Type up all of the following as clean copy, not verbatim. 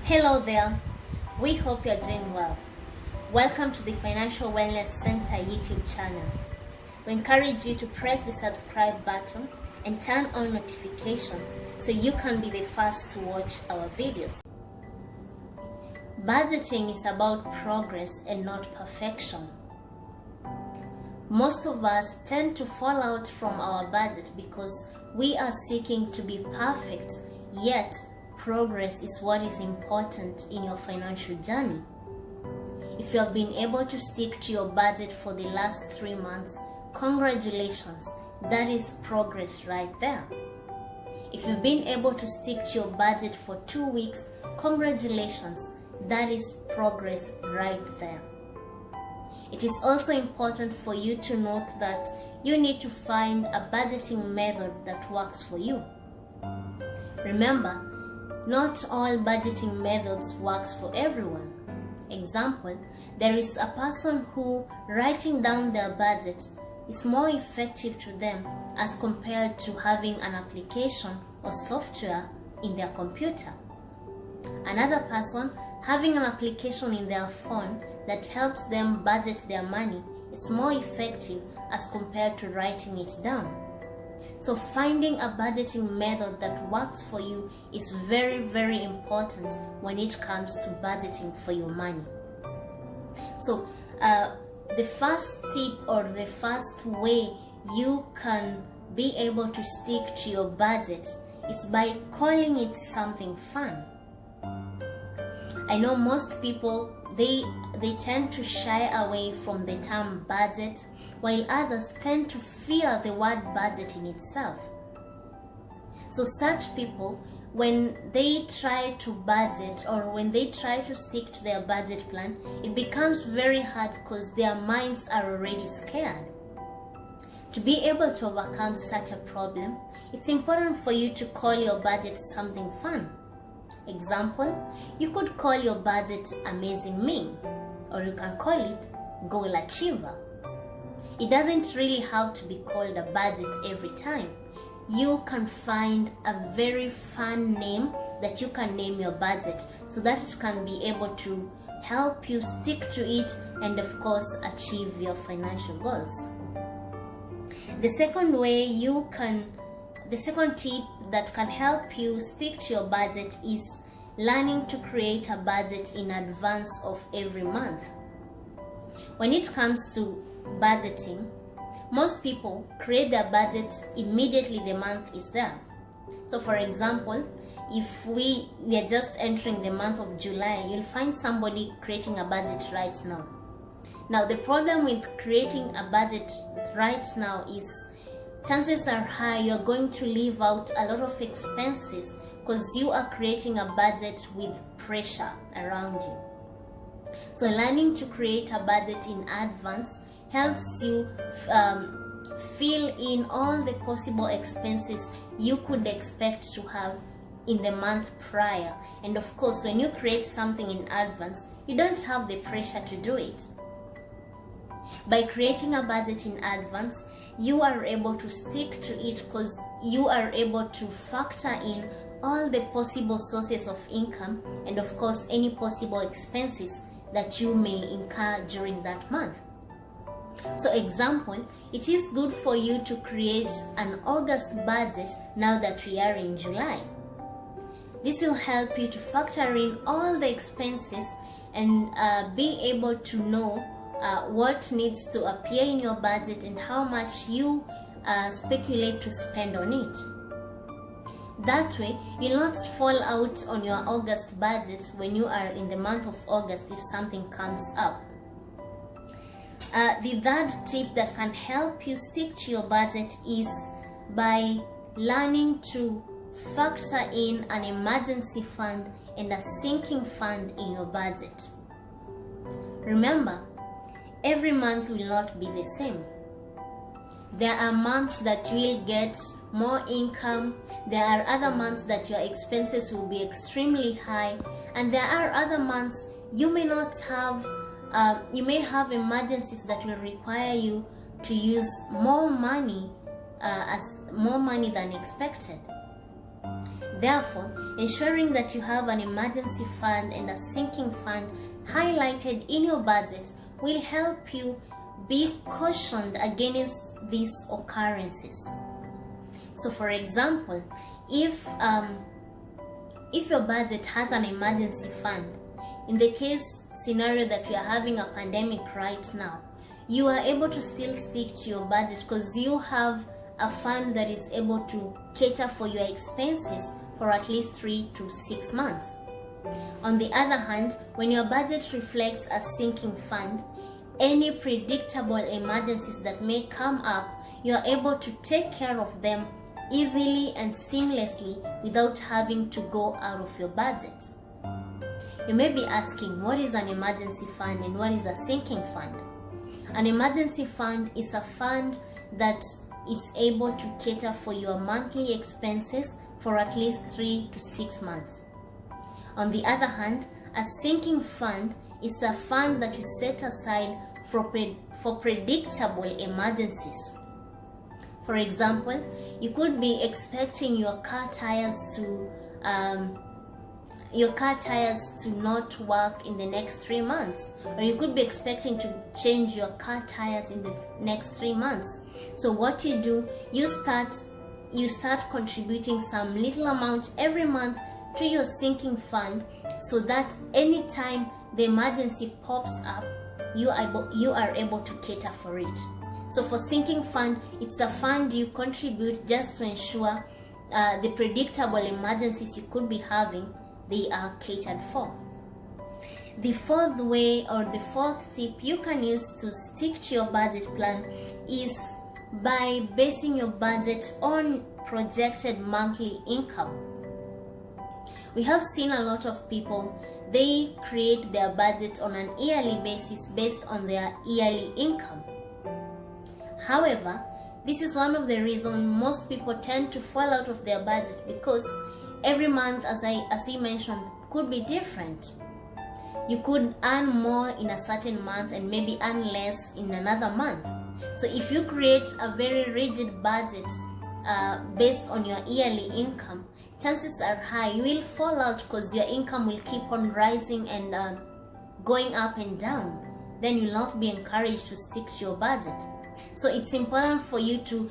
Hello there, we hope you're doing well. Welcome to the Financial Wellness Center YouTube channel. We encourage you to press the subscribe button and turn on notification so you can be the first to watch our videos. Budgeting is about progress and not perfection. Most of us tend to fall out from our budget because we are seeking to be perfect, yet progress is what is important in your financial journey. If you have been able to stick to your budget for the last 3 months, congratulations, that is progress right there. If you've been able to stick to your budget for 2 weeks, congratulations, that is progress right there. It is also important for you to note that you need to find a budgeting method that works for you. Remember, not all budgeting methods works for everyone. Example, there is a person who writing down their budget is more effective to them as compared to having an application or software in their computer. Another person having an application in their phone that helps them budget their money is more effective as compared to writing it down. So finding a budgeting method that works for you is very, very important when it comes to budgeting for your money. So the first tip or the first way you can be able to stick to your budget is by calling it something fun. I know most people, they tend to shy away from the term budget, while others tend to fear the word budget in itself. So such people, when they try to budget or when they try to stick to their budget plan, it becomes very hard because their minds are already scared. To be able to overcome such a problem, it's important for you to call your budget something fun. Example, you could call your budget Amazing Me, or you can call it Goal Achiever. It doesn't really have to be called a budget every time. You can find a very fun name that you can name your budget so that it can be able to help you stick to it and of course achieve your financial goals. The second tip that can help you stick to your budget is learning to create a budget in advance of every month. When it comes to budgeting, most people create their budget immediately the month is there. So for example, if we are just entering the month of July, you'll find somebody creating a budget right now. Now the problem with creating a budget right now is chances are high you're going to leave out a lot of expenses because you are creating a budget with pressure around you. So learning to create a budget in advance helps you fill in all the possible expenses you could expect to have in the month prior. And of course, when you create something in advance, you don't have the pressure to do it. By creating a budget in advance, you are able to stick to it because you are able to factor in all the possible sources of income and of course any possible expenses that you may incur during that month. So example, it is good for you to create an August budget now that we are in July. This will help you to factor in all the expenses and be able to know what needs to appear in your budget and how much you speculate to spend on it. That way, you'll not fall out on your August budget when you are in the month of August if something comes up. The third tip that can help you stick to your budget is by learning to factor in an emergency fund and a sinking fund in your budget. Remember, every month will not be the same. There are months that you will get more income, there are other months that your expenses will be extremely high, and there are other months you may not have, you may have emergencies that will require you to use more money than expected. Therefore, ensuring that you have an emergency fund and a sinking fund highlighted in your budget will help you be cautioned against these occurrences. So for example, if your budget has an emergency fund, in the case scenario that we are having a pandemic right now, you are able to still stick to your budget because you have a fund that is able to cater for your expenses for at least 3 to 6 months. On the other hand, when your budget reflects a sinking fund, any predictable emergencies that may come up, you are able to take care of them easily and seamlessly without having to go out of your budget. You may be asking, what is an emergency fund and what is a sinking fund? An emergency fund is a fund that is able to cater for your monthly expenses for at least 3 to 6 months. On the other hand, a sinking fund is a fund that you set aside for predictable emergencies. For example, you could be expecting your car tires to not work in the next 3 months, or you could be expecting to change your car tires in the next 3 months. So what you do, you start contributing some little amount every month to your sinking fund, so that anytime the emergency pops up, you are able to cater for it. So for sinking fund, it's a fund you contribute just to ensure the predictable emergencies you could be having, they are catered for. The fourth way, or the fourth tip you can use to stick to your budget plan is by basing your budget on projected monthly income. We have seen a lot of people, they create their budget on an yearly basis based on their yearly income. However, this is one of the reasons most people tend to fall out of their budget, because every month, as we mentioned, could be different. You could earn more in a certain month and maybe earn less in another month. So if you create a very rigid budget based on your yearly income, chances are high you will fall out, because your income will keep on rising and going up and down. Then you'll not be encouraged to stick to your budget. So it's important for you to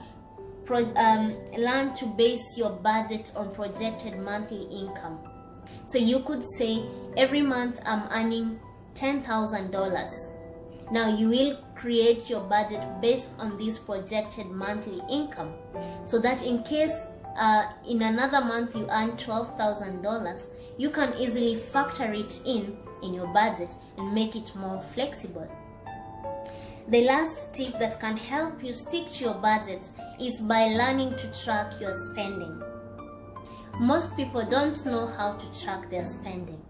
learn to base your budget on projected monthly income. So you could say, every month I'm earning $10,000. Now you will create your budget based on this projected monthly income, so that in case in another month you earn $12,000, you can easily factor it in your budget and make it more flexible. The last tip that can help you stick to your budget is by learning to track your spending. Most people don't know how to track their spending,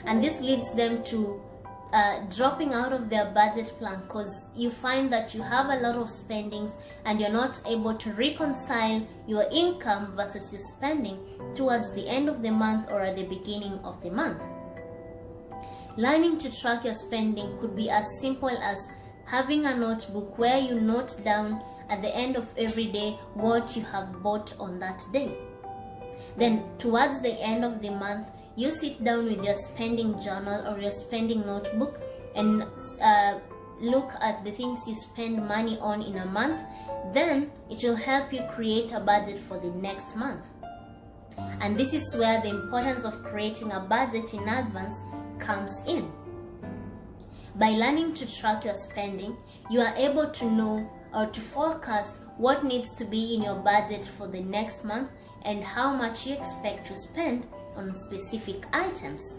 and this leads them to dropping out of their budget plan, because you find that you have a lot of spendings and you're not able to reconcile your income versus your spending towards the end of the month or at the beginning of the month. Learning to track your spending could be as simple as having a notebook where you note down at the end of every day what you have bought on that day. Then towards the end of the month, you sit down with your spending journal or your spending notebook and look at the things you spend money on in a month. Then it will help you create a budget for the next month. And this is where the importance of creating a budget in advance comes in. By learning to track your spending, you are able to know or to forecast what needs to be in your budget for the next month and how much you expect to spend on specific items.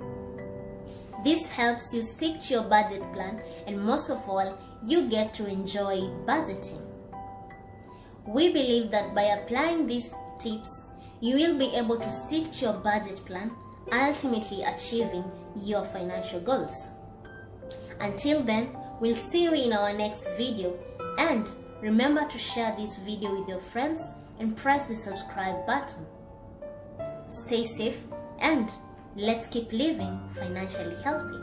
This helps you stick to your budget plan, and most of all, you get to enjoy budgeting. We believe that by applying these tips, you will be able to stick to your budget plan, ultimately achieving your financial goals. Until then, we'll see you in our next video, and remember to share this video with your friends and press the subscribe button. Stay safe and let's keep living financially healthy.